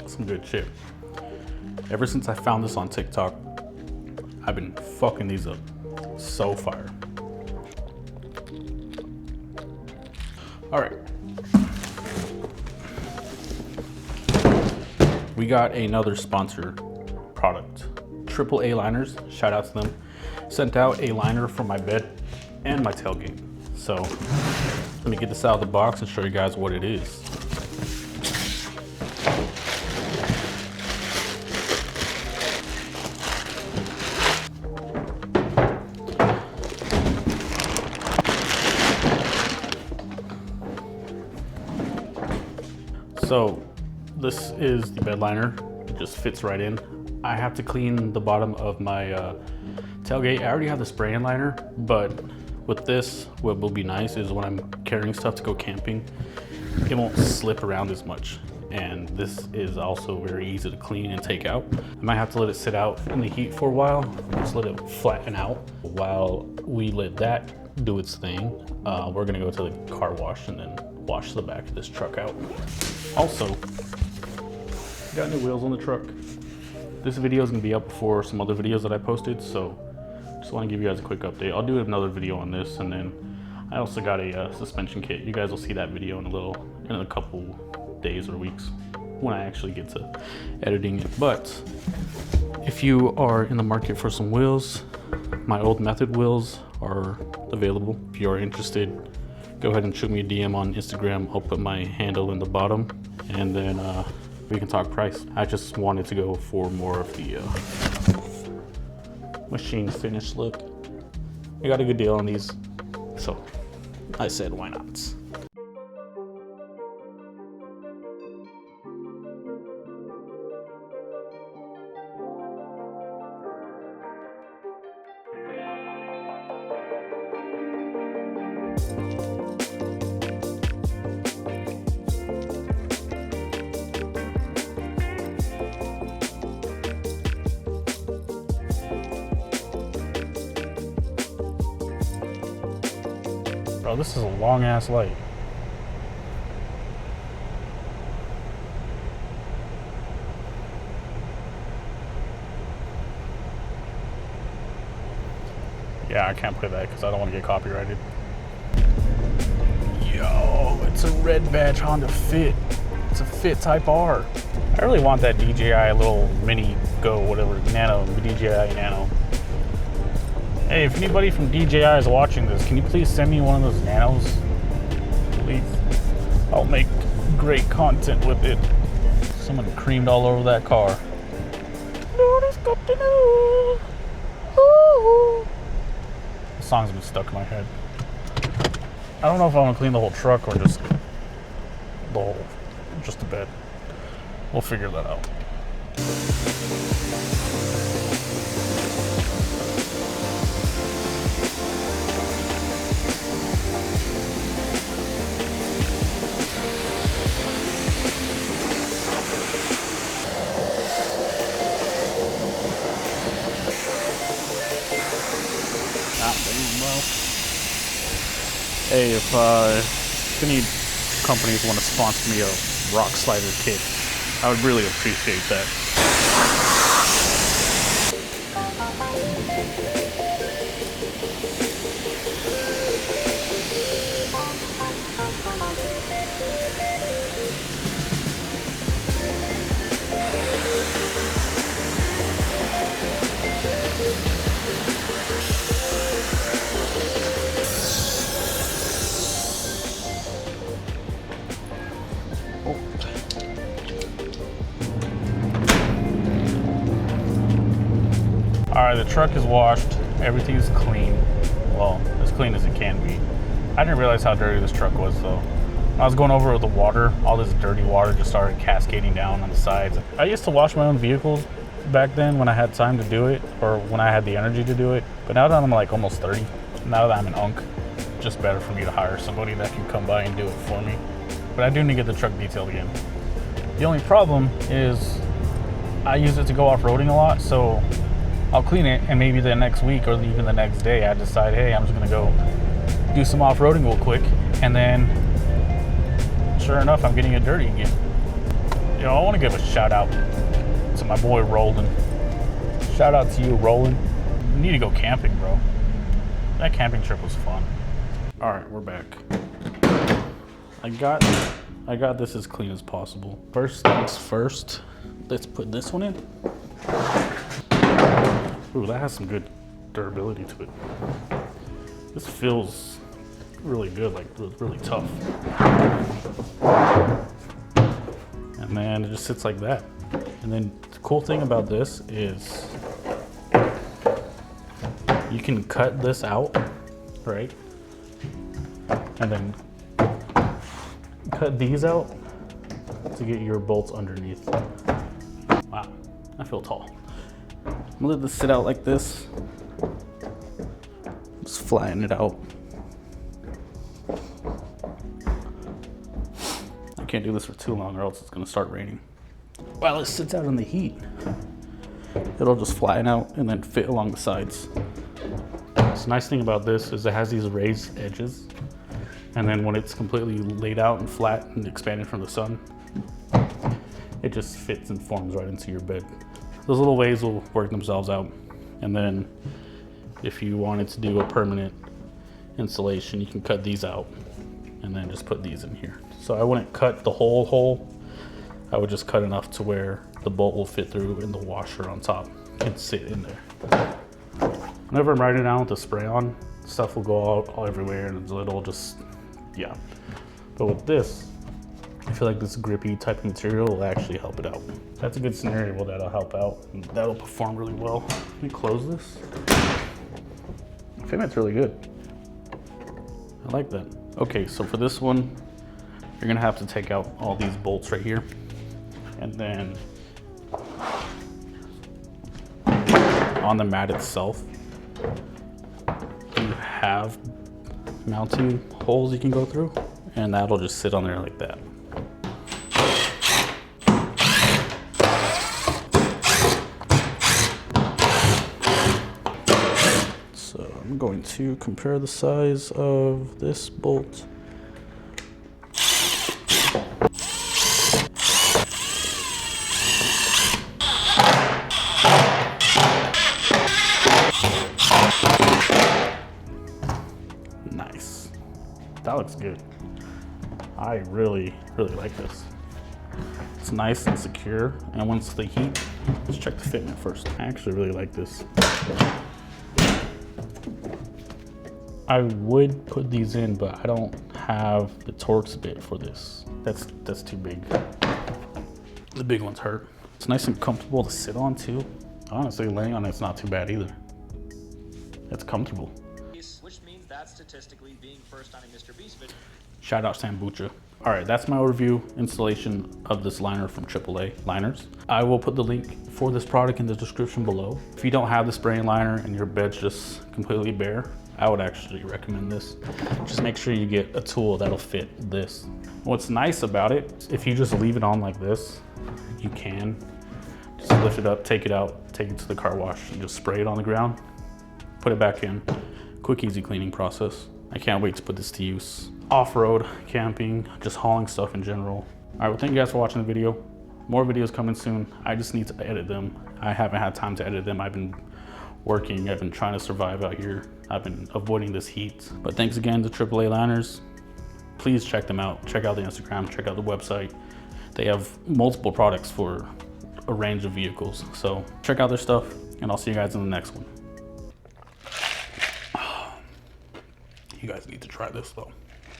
Some good shit. Ever since I found this on TikTok, I've been fucking these up. So fire. All right. We got another sponsor product. AAA liners, shout out to them. Sent out a liner for my bed and my tailgate. So let me get this out of the box and show you guys what it is. So this is the bed liner. It just fits right in. I have to clean the bottom of my tailgate. I already have the spray-in liner, but with this, what will be nice is when I'm carrying stuff to go camping, it won't slip around as much. And this is also very easy to clean and take out. I might have to let it sit out in the heat for a while, just let it flatten out. While we let that do its thing, we're gonna go to the car wash and then wash the back of this truck out. Also, got new wheels on the truck. This video is gonna be up before some other videos that I posted, so just wanna give you guys a quick update. I'll do another video on this, and then I also got a suspension kit. You guys will see that video in a couple days or weeks when I actually get to editing it. But if you are in the market for some wheels, my old Method wheels are available. If you are interested, go ahead and shoot me a DM on Instagram. I'll put my handle in the bottom, and then we can talk price. I just wanted to go for more of the machine finish look. I got a good deal on these, so I said why not. Bro, this is a long ass light. Yeah, I can't play that because I don't want to get copyrighted. Yo, it's a red badge Honda Fit. It's a Fit Type R. I really want that DJI little mini Go, whatever, Nano, DJI Nano. Hey, if anybody from DJI is watching this, can you please send me one of those Nanos? Please. I'll make great content with it. Someone creamed all over that car. Nobody's got to know. Ooh. The song's been stuck in my head. I don't know if I want to clean the whole truck or just the bed. We'll figure that out. Hey, if any companies want to sponsor me a rock slider kit, I would really appreciate that. Alright, the truck is washed, everything's clean. Well, as clean as it can be. I didn't realize how dirty this truck was though. When I was going over with the water, all this dirty water just started cascading down on the sides. I used to wash my own vehicles back then when I had time to do it, or when I had the energy to do it. But now that I'm like almost 30, now that I'm an unk, it's just better for me to hire somebody that can come by and do it for me. But I do need to get the truck detailed again. The only problem is I use it to go off-roading a lot, so I'll clean it, and maybe the next week or even the next day I decide, hey, I'm just gonna go do some off-roading real quick, and then sure enough, I'm getting it dirty again. Yo, I wanna give a shout out to my boy Roland. Shout out to you, Roland. We need to go camping, bro. That camping trip was fun. All right, we're back. I got this as clean as possible. First things first, let's put this one in. Ooh, that has some good durability to it. This feels really good, like really tough. And then it just sits like that. And then the cool thing about this is you can cut this out, right? And then cut these out to get your bolts underneath. Wow, I feel tall. I'm gonna let this sit out like this. Just flatten it out. I can't do this for too long or else it's gonna start raining. While it sits out in the heat, it'll just flatten out and then fit along the sides. So the nice thing about this is it has these raised edges, and then when it's completely laid out and flat and expanded from the sun, it just fits and forms right into your bed. Those little ways will work themselves out. And then if you wanted to do a permanent installation, you can cut these out and then just put these in here. So I wouldn't cut the whole hole. I would just cut enough to where the bolt will fit through and the washer on top can sit in there. Whenever I'm riding down with the spray on, stuff will go out all everywhere and it'll just, yeah. But with this, I feel like this grippy type of material will actually help it out. That's a good scenario where that'll help out and that'll perform really well. Let me close this. The fitment's really good. I like that. Okay, so for this one, you're gonna have to take out all these bolts right here. And then on the mat itself, you have mounting holes you can go through, and that'll just sit on there like that. So I'm going to compare the size of this bolt. Nice. That looks good. I really like this. It's nice and secure, and once the heat, let's check the fitment first. I actually really like this. I would put these in, but I don't have the Torx bit for this. That's too big. The big ones hurt. It's nice and comfortable to sit on too. Honestly, laying on it's not too bad either. It's comfortable. Which means that statistically being first on a Mr. Beast video. Shout out Sambucha. All right, that's my overview installation of this liner from AAA Liners. I will put the link for this product in the description below. If you don't have the spraying liner and your bed's just completely bare, I would actually recommend this. Just make sure you get a tool that'll fit this. What's nice about it, if you just leave it on like this, you can just lift it up, take it out, take it to the car wash, and just spray it on the ground, put it back in. Quick, easy cleaning process. I can't wait to put this to use. Off-road, camping, just hauling stuff in general. All right, well, thank you guys for watching the video. More videos coming soon. I just need to edit them. I haven't had time to edit them. I've been working, I've been trying to survive out here. I've been avoiding this heat. But thanks again to AAA Liners. Please check them out. Check out the Instagram, check out the website. They have multiple products for a range of vehicles. So check out their stuff, and I'll see you guys in the next one. You guys need to try this though.